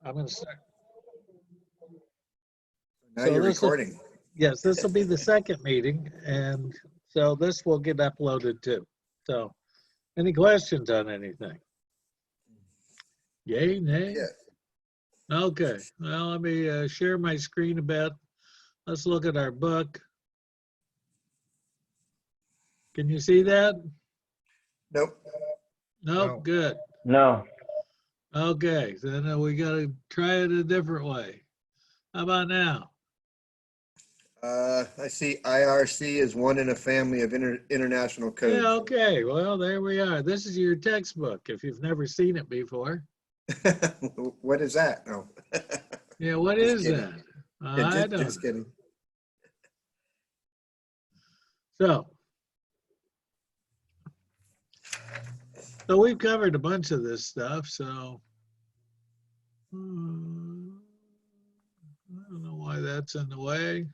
I'm going to start. Now So you're this will- recording. Yes, this will be the second meeting, and so this will get uploaded too. So, any questions on anything? Yay, nay? Yeah. Okay, well, let me share my screen a bit. Let's look at our book. Can you see that? Nope. Nope, No. good. No. Okay, then we got to try it a different way. How about now? I see IRC is one in a family of international codes. Yeah, okay, well, there we are. This is your textbook if you've never seen it before. What is that? No. Yeah, what Just is kidding. that? Yeah, I don't know. just kidding. So we've covered a bunch of this stuff, so I don't know why that's in the way.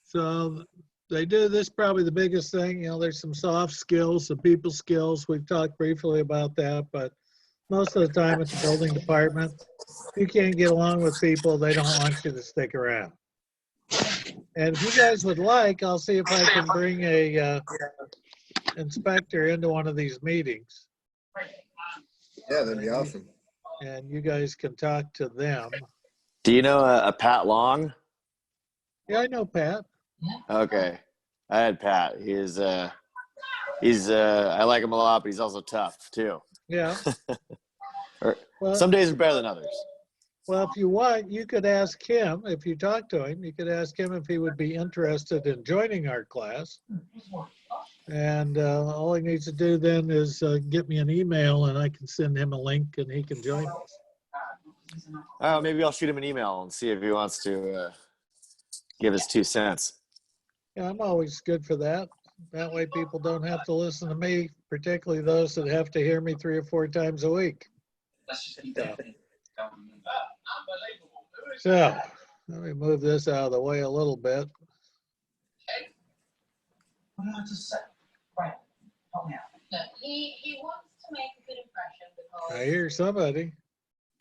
So they do this, probably the biggest thing, there's some soft skills, some people skills. We've talked briefly about that, but most of the time at the building department, if you can't get along with people, they don't want you to stick around. And if you guys would like, I'll see if I can bring a inspector into one of these meetings, Yeah, that'd be awesome. and you guys can talk to them. Do you know a Pat Long? Yeah, I know Pat. Okay, I had Pat. He's I like him a lot, but he's also tough too. Yeah. Or Well, some days are better than others. well, if you want, you could ask him, if you talk to him, you could ask him if he would be interested in joining our class. And all he needs to do then is get me an email, and I can send him a link and he can join us. Oh, maybe I'll shoot him an email and see if he wants to give his 2 cents. Yeah, I'm always good for that. That way people don't have to listen to me, particularly those that have to hear me 3 or 4 times a week. So let me move this out of the way a little bit. No, he wants to make a good impression because I hear somebody.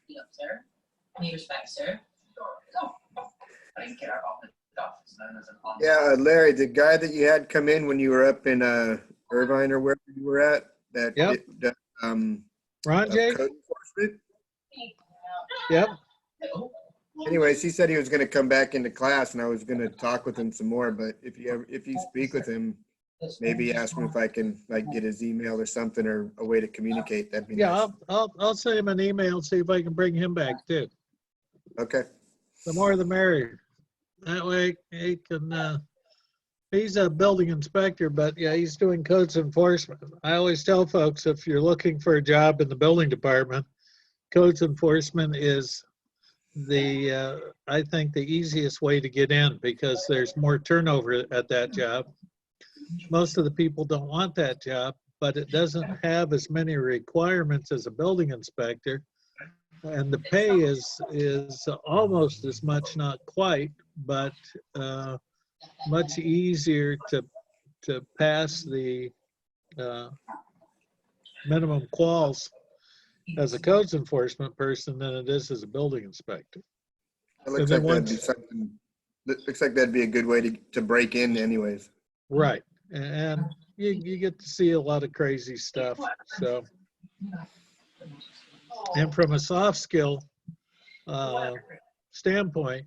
he loves her and he respects her. I didn't care about the office known as an Yeah, Larry, the guy that you had come in when you were up in Irvine or wherever you were at, that, Yep. that Ron Jake? code enforcement. Yep. Anyways, he said he was going to come back into class, and I was going to talk with him some more. But if you speak with him, maybe ask him if I can get his email or something, or a way to communicate. That'd be Yeah, nice. I'll send him an email and see if I can bring him back too. Okay. The more the merrier. That way he can, he's a building inspector, but yeah, he's doing codes enforcement. I always tell folks, if you're looking for a job in the building department, codes enforcement is I think the easiest way to get in, because there's more turnover at that job. Most of the people don't want that job, but it doesn't have as many requirements as a building inspector. And the pay is almost as much, not quite, but much easier to pass the minimum quals as a codes enforcement person than it is as a building inspector. It looks then like that'd be once- something. Looks like that'd be a good way to break in, anyways. Right. And you get to see a lot of crazy stuff. So, and from a soft skill standpoint,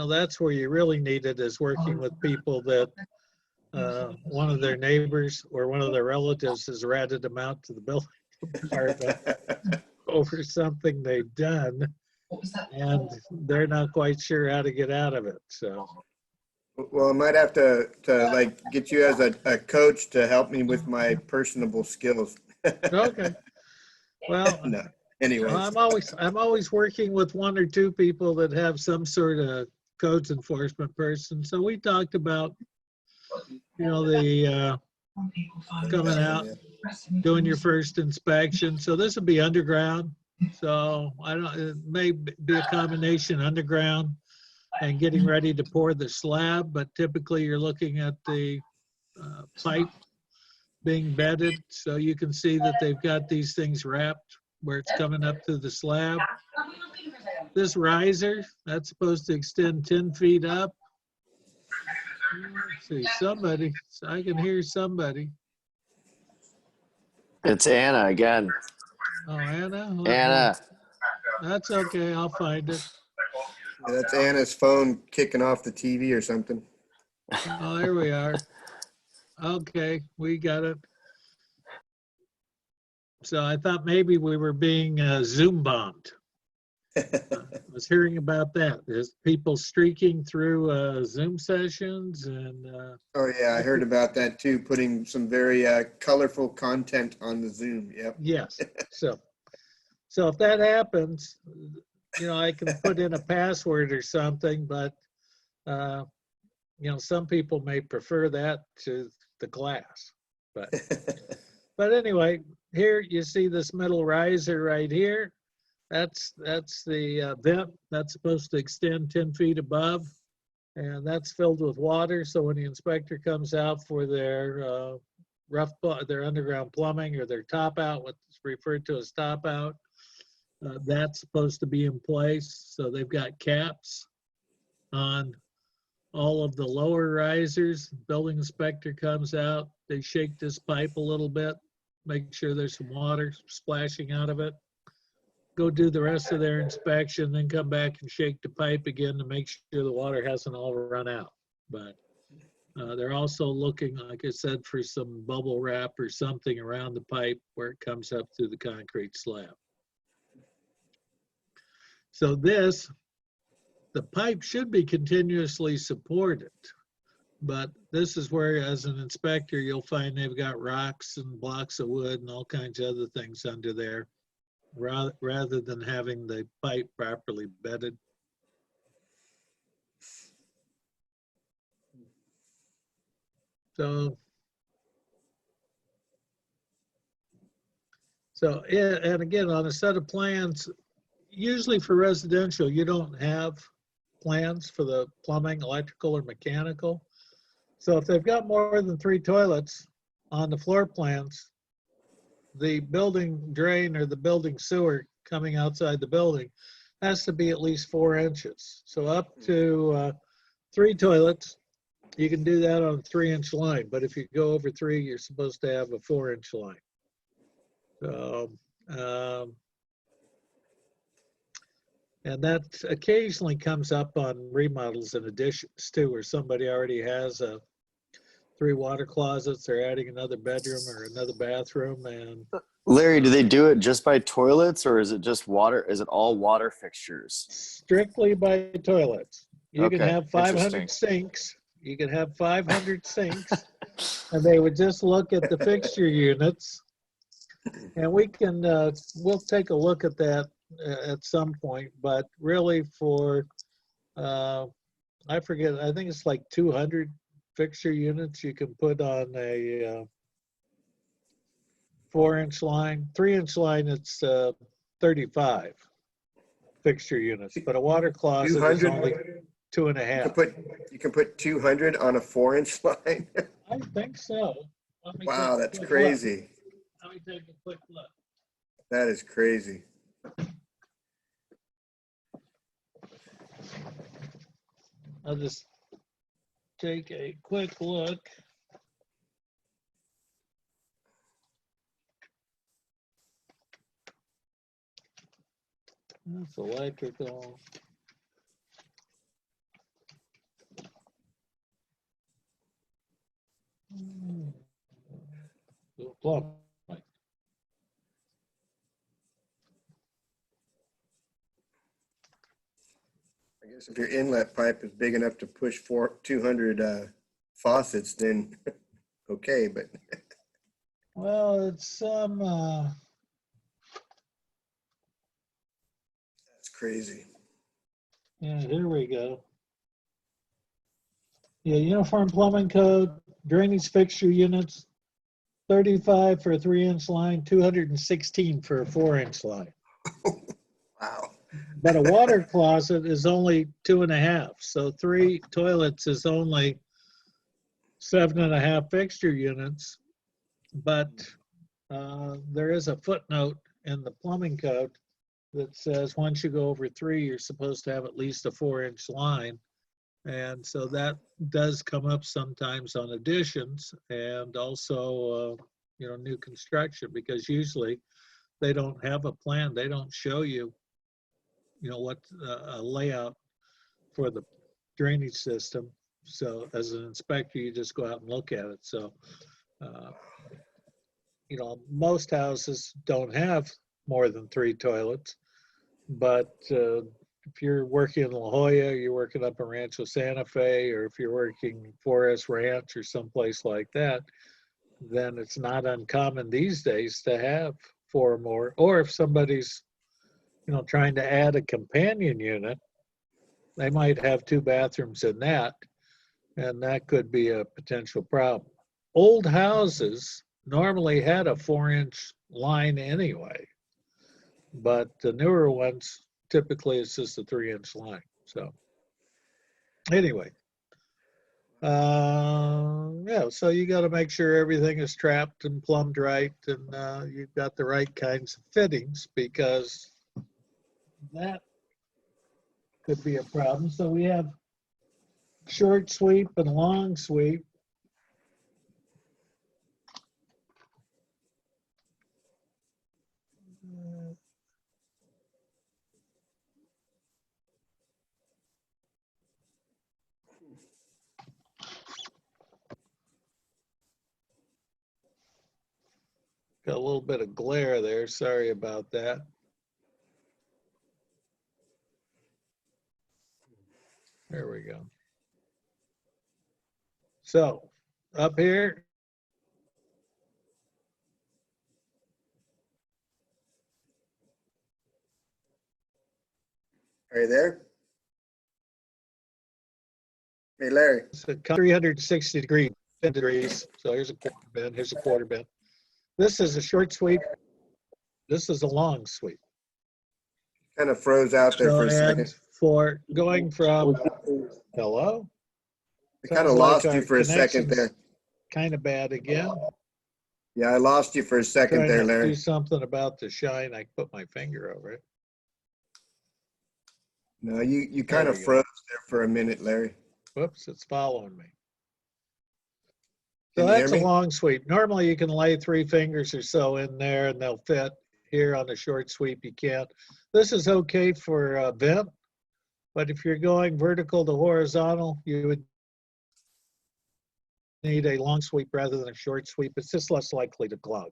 that's where you really need it, is working with people that one of their neighbors or one of their relatives has ratted them out to the building department over something they've done, and they're not quite sure how to get out of it. So, Well, I might have to get you as a coach to help me with my personable skills. okay. Well, No. Anyways. I'm always working with 1 or 2 people that have some sort of codes enforcement person. So we talked about, the coming out, doing your first inspection. So this will be underground. So it may be a combination underground and getting ready to pour the slab, but typically you're looking at the pipe being bedded. So you can see that they've got these things wrapped where it's coming up to the slab. this riser, that's supposed to extend 10 feet up. Let's see, somebody, I can hear somebody. It's Anna again. Oh, Anna? Anna. That's okay, I'll find it. Yeah, that's Anna's phone kicking off the TV or something. Oh, there we are. Okay, we got it. So I thought maybe we were being Zoom bombed. I was hearing about that. There's people streaking through Zoom sessions and Oh yeah, I heard about that too, putting some very colorful content on the Zoom. Yep. yes. So if that happens, I can put in a password or something, but some people may prefer that to the class. But anyway, here you see this middle riser right here. That's the vent that's supposed to extend 10 feet above, and that's filled with water. So when the inspector comes out for their their underground plumbing or their top out, what's referred to as top out, that's supposed to be in place. So they've got caps on all of the lower risers. Building inspector comes out, they shake this pipe a little bit, make sure there's some water splashing out of it. Go do the rest of their inspection, then come back and shake the pipe again to make sure the water hasn't all run out. But they're also looking, like I said, for some bubble wrap or something around the pipe where it comes up through the concrete slab. So the pipe should be continuously supported. But this is where, as an inspector, you'll find they've got rocks and blocks of wood and all kinds of other things under there, rather than having the pipe properly bedded. So and again, on a set of plans, usually for residential, you don't have plans for the plumbing, electrical, or mechanical. So if they've got more than 3 toilets on the floor plans, the building drain or the building sewer coming outside the building has to be at least 4 inches. So up to 3 toilets, you can do that on a 3-inch line. But if you go over 3, you're supposed to have a 4-inch line. So, and that occasionally comes up on remodels and additions too, where somebody already has 3 water closets, they're adding another bedroom or another bathroom. And Larry, do they do it just by toilets or is it just water? Is it all water fixtures? strictly by toilets. You can Okay, have 500 interesting. sinks. You can have 500 sinks, and they would just look at the fixture units. And we can, we'll take a look at that at some point, but really for, I forget, I think it's like 200 fixture units you can put on a 4-inch line. 3-inch line, it's 35 fixture units, but a water closet is 200? only 2.5. You can put 200 on a 4-inch line. I think so. Let me Wow, take a that's quick crazy. look. Let me take a quick look. That is crazy. I'll just take a quick look. That's electrical. Plumbing. I guess if your inlet pipe is big enough to push 200 faucets, then okay, but Well, it's some, that's crazy. yeah, here we go. Yeah, Uniform Plumbing Code, drainage fixture units, 35 for a 3-inch line, 216 for a 4-inch line. Wow. But a water closet is only 2.5. So 3 toilets is only 7.5 fixture units. But there is a footnote in the plumbing code that says once you go over 3, you're supposed to have at least a 4-inch line. And so that does come up sometimes on additions and also, new construction, because usually they don't have a plan. They don't show you, what a layout for the drainage system. So as an inspector, you just go out and look at it. So, most houses don't have more than 3 toilets, but if you're working in La Jolla, you're working up in Rancho Santa Fe, or if you're working Forest Ranch or someplace like that, then it's not uncommon these days to have 4 or more. Or if somebody's, trying to add a companion unit, they might have 2 bathrooms in that, and that could be a potential problem. Old houses normally had a 4-inch line anyway, but the newer ones, typically it's just a 3-inch line. So anyway, so you got to make sure everything is trapped and plumbed right, and you've got the right kinds of fittings, because that could be a problem. So we have short sweep and long sweep. Got a little bit of glare there. Sorry about that. There we go. So up here, Are you there? Hey, Larry. it's a 360 degrees. So here's a quarter bend, here's a quarter bend. This is a short sweep. This is a long sweep. Kind of froze out there for a So, and second. for going from, hello? I kind of Sounds like lost you our for a second connection's there. kind of bad again. Yeah, I lost you for a second Trying there, to do Larry. something about the shine. I put my finger over it. No, you kind There of we go. froze there for a minute, Larry. Whoops, it's following me. Can So you hear that's a me? long sweep. Normally you can lay 3 fingers or so in there and they'll fit. Here on the short sweep you can't. This is okay for vent, but if you're going vertical to horizontal, you would need a long sweep rather than a short sweep. It's just less likely to clog.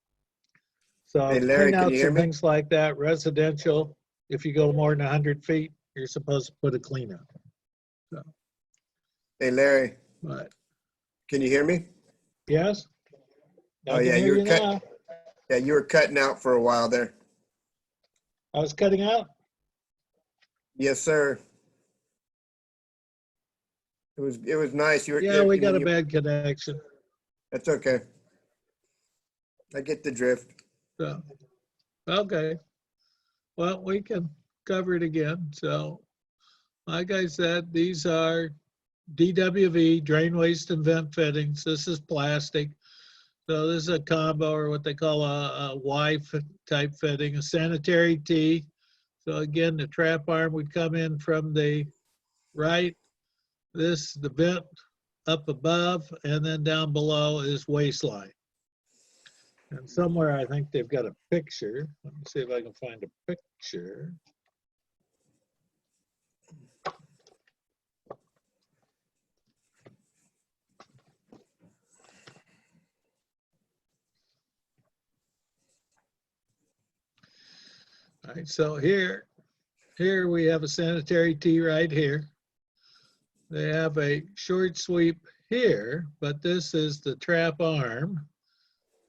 So Hey, Larry, clean can out you hear some me? things like that. Residential, if you go more than 100 feet, you're supposed to put a clean out. Hey, Larry, But can you hear me? yes, Oh, I yeah, can hear you were you now. Yeah, you were cutting out for a while there. I was cutting out. Yes, sir. It was nice. You were, Yeah, we I got mean, a bad connection. That's okay. I get the drift. So, okay. Well, we can cover it again. So, like I said, these are DWV, drain waste and vent fittings. This is plastic. So this is a combo, or what they call a Y type fitting, a sanitary T. So again, the trap arm would come in from the right. This, the vent up above, and then down below is waistline. And somewhere I think they've got a picture. Let me see if I can find a picture. All right, so here we have a sanitary T right here. They have a short sweep here, but this is the trap arm,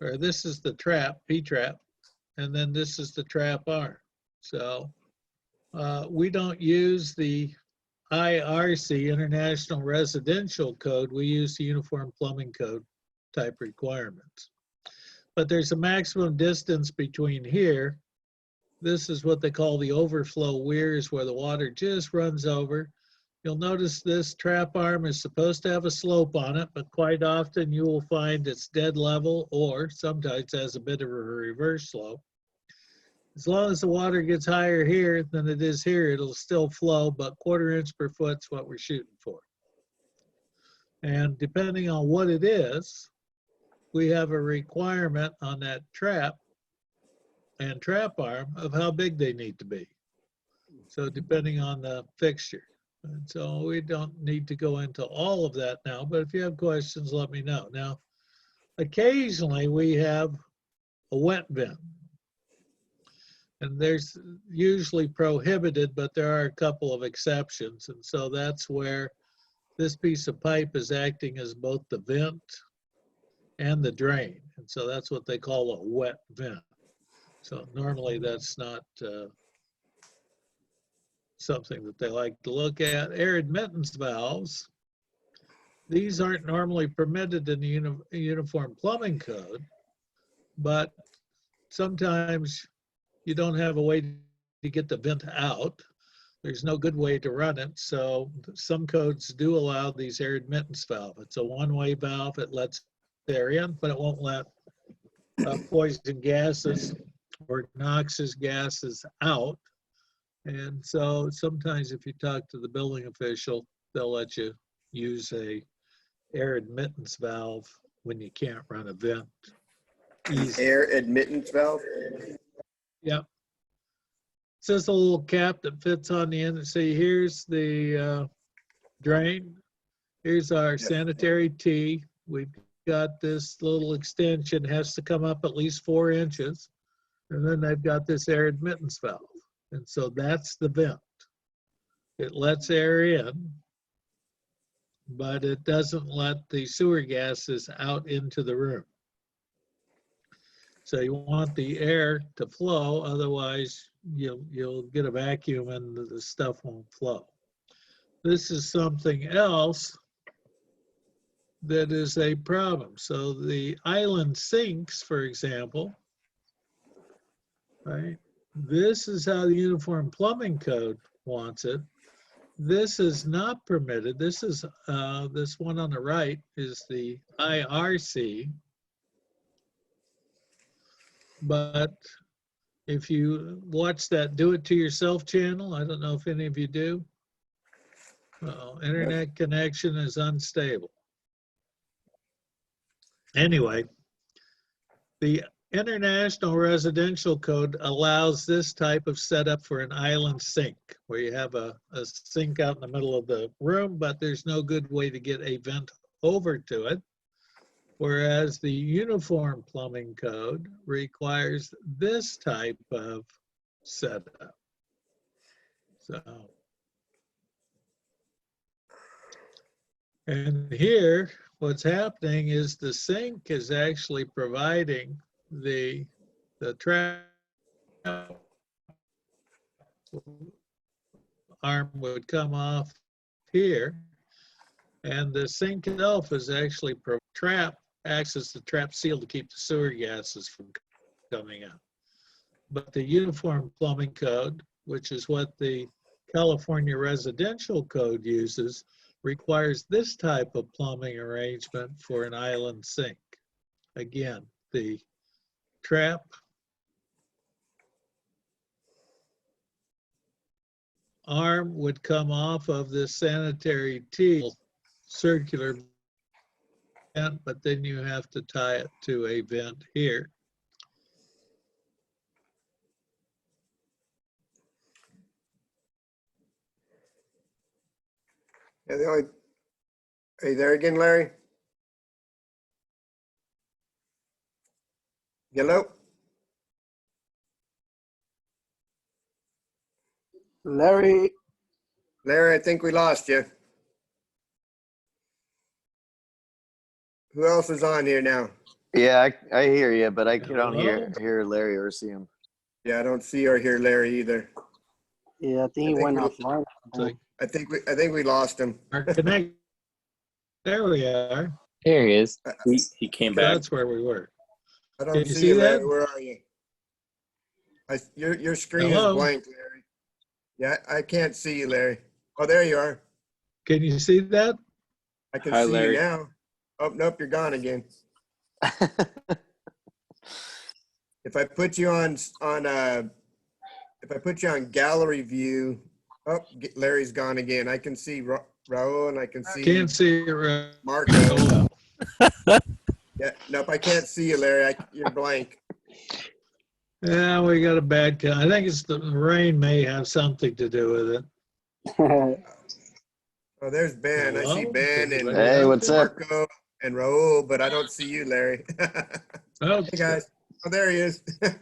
or this is the trap, P-trap, and then this is the trap arm. So we don't use the IRC, International Residential Code. We use the Uniform Plumbing Code type requirements. But there's a maximum distance between here. This is what they call the overflow weirs, where the water just runs over. You'll notice this trap arm is supposed to have a slope on it, but quite often you will find it's dead level, or sometimes has a bit of a reverse slope. as long as the water gets higher here than it is here, it'll still flow, but 1/4 inch per foot's what we're shooting for. And depending on what it is, we have a requirement on that trap and trap arm of how big they need to be. So depending on the fixture. And so we don't need to go into all of that now, but if you have questions, let me know. Now, occasionally we have a wet vent. And there's usually prohibited, but there are a couple of exceptions. And so that's where this piece of pipe is acting as both the vent and the drain. And so that's what they call a wet vent. So normally that's not something that they like to look at. Air admittance valves, these aren't normally permitted in the Uniform Plumbing Code, but sometimes you don't have a way to get the vent out. There's no good way to run it. So some codes do allow these air admittance valve. It's a one-way valve. It lets air in, but it won't let poison gases or noxious gases out. And so sometimes if you talk to the building official, they'll let you use a air admittance valve when you can't run a vent. Easy. Air admittance valve? Yep. It's just a little cap that fits on the end. See, here's the drain. Here's our sanitary tee. We've got this little extension, has to come up at least 4 inches. And then they've got this air admittance valve. And so that's the vent. It lets air in, but it doesn't let the sewer gases out into the room. So you want the air to flow, otherwise you'll get a vacuum and the stuff won't flow. This is something else that is a problem. So the island sinks, for example, right? This is how the Uniform Plumbing Code wants it. This is not permitted. This is this one on the right is the IRC. But if you watch that Do It To Yourself channel, I don't know if any of you do. Internet connection is unstable. Anyway, the International Residential Code allows this type of setup for an island sink, where you have a sink out in the middle of the room, but there's no good way to get a vent over to it. Whereas the Uniform Plumbing Code requires this type of setup. So, and here, what's happening is the sink is actually providing the trap arm would come off here, and the sink itself is actually acts as the trap seal to keep the sewer gases from coming out. But the Uniform Plumbing Code, which is what the California Residential Code uses, requires this type of plumbing arrangement for an island sink. Again, the trap arm would come off of this sanitary tee, circular vent, but then you have to tie it to a vent here. Yeah, are you there again, Larry? Hello? Larry, Larry, I think we lost you. Who else is on here now? Yeah, I hear you, but I don't Hello? hear Larry or see him. Yeah, I don't see or hear Larry either. yeah, I think I he think went we- offline. So I think we lost him. our connect, there we are. Here he is. He came back. That's where we were. I Can don't you see see you, Larry. that? Where are you? Your screen Hello? is blank, Larry. Yeah, I can't see you, Larry. Oh, there you are. Can you see that? I can Hi, see Larry. you now. Oh, nope, you're gone again. If I put you on if I put you on gallery view, oh, Larry's gone again. I can see Raul and I can see Can't see it right. Marco. Oh, well. Yeah, nope, I can't see you, Larry. You're blank. Yeah, we got a bad, I think it's the rain may have something to do with it. Oh, there's Ben. I see Hello? Ben and Hey, what's up? Marco and Raul, but I don't see you, Larry. Oh, Hey, guys. Oh, there he is. Can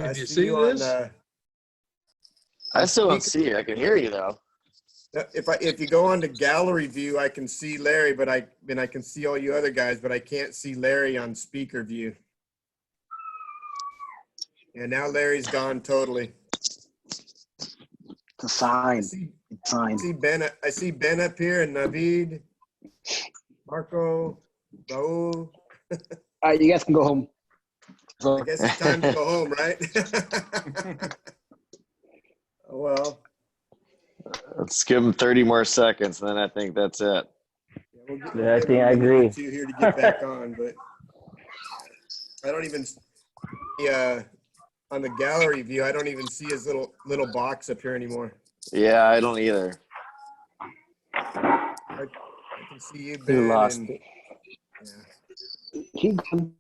I you see on, this? I still don't see you. I can hear you though. if you go on to gallery view, I can see Larry, but I can see all you other guys, but I can't see Larry on speaker view. And now Larry's gone totally. It's a sign. I see Sign. I see Ben up here and Navid, Marco, Raul. All right, you guys can go home. I guess it's time to go home, right? Oh, well. Let's give him 30 more seconds, and then I think that's it. Yeah, I think I agree. Two here to get back on, but I don't even on the gallery view. I don't even see his little box up here anymore. Yeah, I don't either. I can see you, He Ben. lost And, it. yeah. He gone.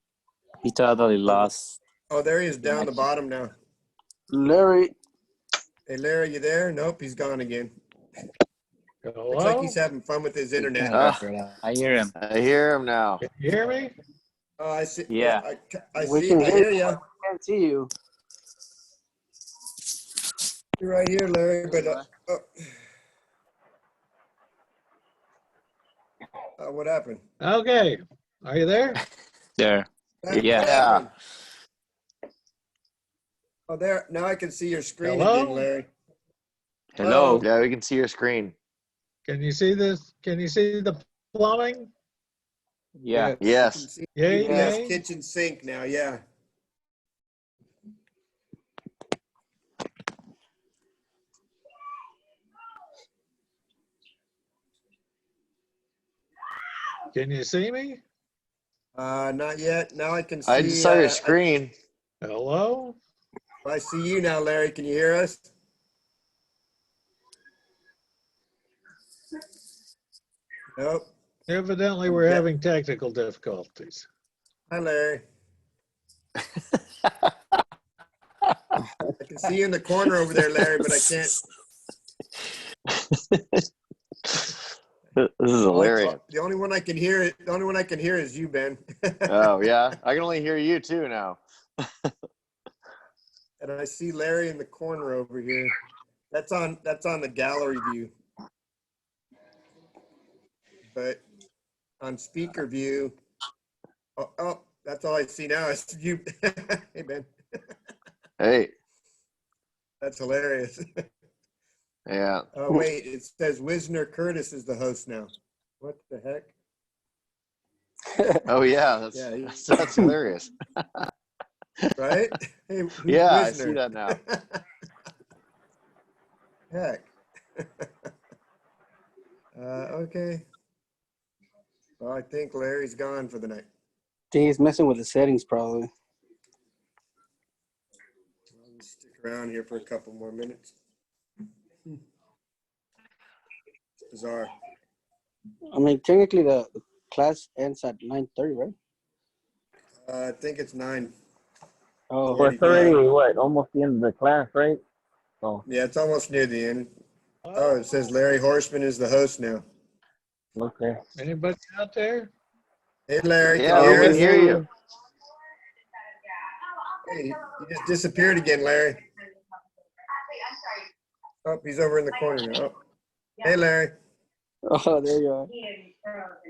He totally lost. Oh, there he is down the bottom now. Larry. Hey, Larry, you there? Nope, he's gone again. Looks like Hello? he's having fun with his internet. I hear him. I hear him now. Can you hear me? Oh, I see. Yeah. I We see. can I hear hear you. you. Can't see you. You're right here, Larry. But what happened? Okay. Are you there? There. What Yeah. happened? Oh, there. Now I can see your screen Hello? again, Larry. Hello. Yeah, we can see your screen. Can you see this? Can you see the plumbing? Yeah. Yes. I can see Yay, UPS yay. kitchen sink now. Yeah. Can you see me? Not yet. Now I can see. I just saw your screen. Hello? I see you now, Larry. Can you hear us? Nope. Evidently, we're Yeah. having technical difficulties. Hi, Larry. I can see you in the corner over there, Larry, but I can't. This is hilarious. The only one I can hear. The only one I can hear is you, Ben. Oh yeah, I can only hear you too now. And I see Larry in the corner over here. That's on the gallery view. But on speaker view, oh, that's all I see now. It's you. Hey, Ben. Hey, That's hilarious. yeah. Oh, wait, it says Wisner Curtis is the host now. What the heck? Oh yeah, Yeah, that's hilarious. Right? Hey, who's Yeah, I Wisner? see that now. Heck. Okay. Well, I think Larry's gone for the night. He's messing with the settings probably. I'll just stick around here for a couple more minutes. It's bizarre. I mean, technically the class ends at 9:30, right? I think it's 9. Oh, Well, it's already what, almost the end of the class, right? Oh, Yeah, it's almost near the end. Oh, it says Larry Horseman is the host now. okay. Anybody out there? Hey, Larry, Yeah, can you we hear can us? hear you. Hey, you just disappeared again, Larry. Oh, he's over in the corner now. Oh. Hey, Larry. oh, there you are.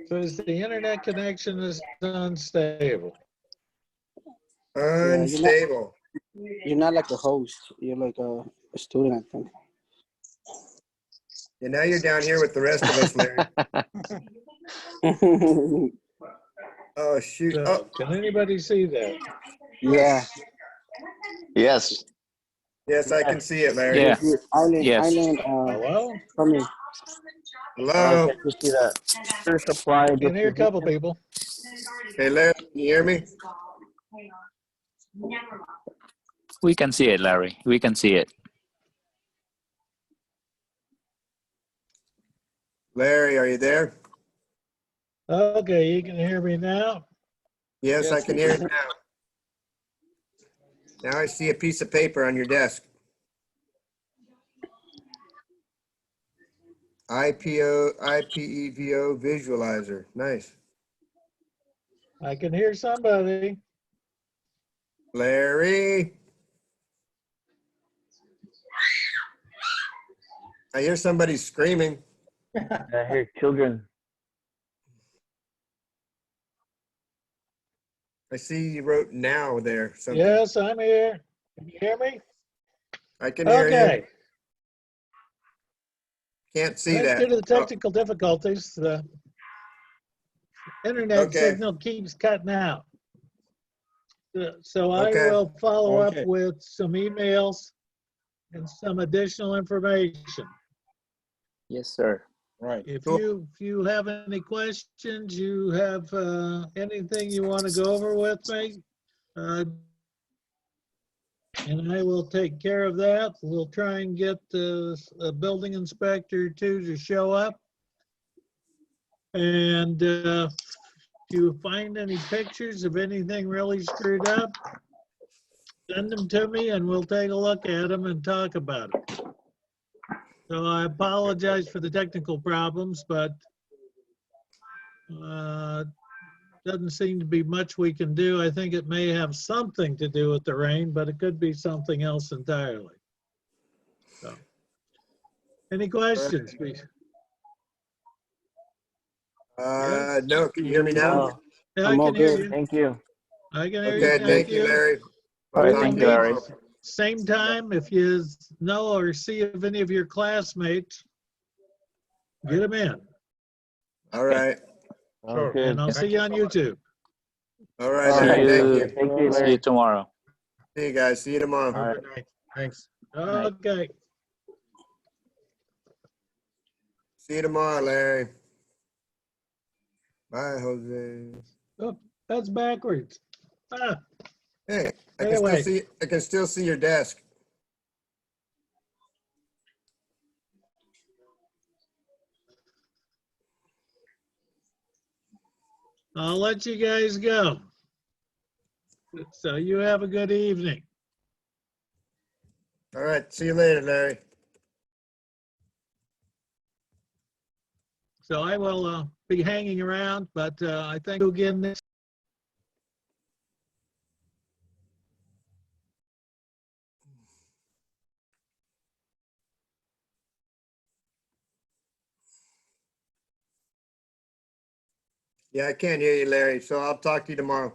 Says the internet connection is unstable. Unstable. You're not like a host. You're like a student, I think. And now you're down here with the rest of us, Larry. Oh, shoot. So, Oh, can anybody see that? Yeah. Yes. yes, I can see it, Larry. Yeah. Island, Yes. Hello? coming. Hello. Okay, you see that. Air supply. I can hear a couple people. Hey, Larry, can you hear me? We can see it, Larry. We can see it. Larry, are you there? Okay, you can hear me now? Yes, I Yes. can hear you now. Now I see a piece of paper on your desk. IPEVO visualizer. Nice. I can hear somebody. Larry. I hear somebody screaming. I hear children. I see you wrote now there. Something. Yes, I'm here. Can you hear me? I can hear you. Okay. Can't see Right, that. due to the technical difficulties, the internet Okay. signal keeps cutting out. So I Okay. will follow up Okay. with some emails and some additional information. Yes, sir. Right. If Cool. you have any questions, you have anything you want to go over with me, and I will take care of that. We'll try and get a building inspector too to show up. And if you find any pictures of anything really screwed up, send them to me and we'll take a look at them and talk about it. So I apologize for the technical problems, but doesn't seem to be much we can do. I think it may have something to do with the rain, but it could be something else entirely. So, any questions, please? No, can you hear me now? Yeah, I I'm all can hear good. you. Thank you. I can hear you. Okay, thank you, Larry. All right, We'll thank you, meet Larry. Same time, if you know or see of any of your classmates, get them in. All right. Sounds good. And I'll see you on YouTube. All right, All See Larry. right. Thank you. you. Thank you, See you Larry. tomorrow. See you guys. See you tomorrow. All right. Thanks. Okay. See you tomorrow, Larry. Bye, Jose. Oh, that's backwards. Ah, Hey, I Anyway. can still see your desk. I'll let you guys go. So you have a good evening. All right. See you later, Larry. So I will be hanging around, but I think you'll get this. Yeah, I can't hear you, Larry. So I'll talk to you tomorrow.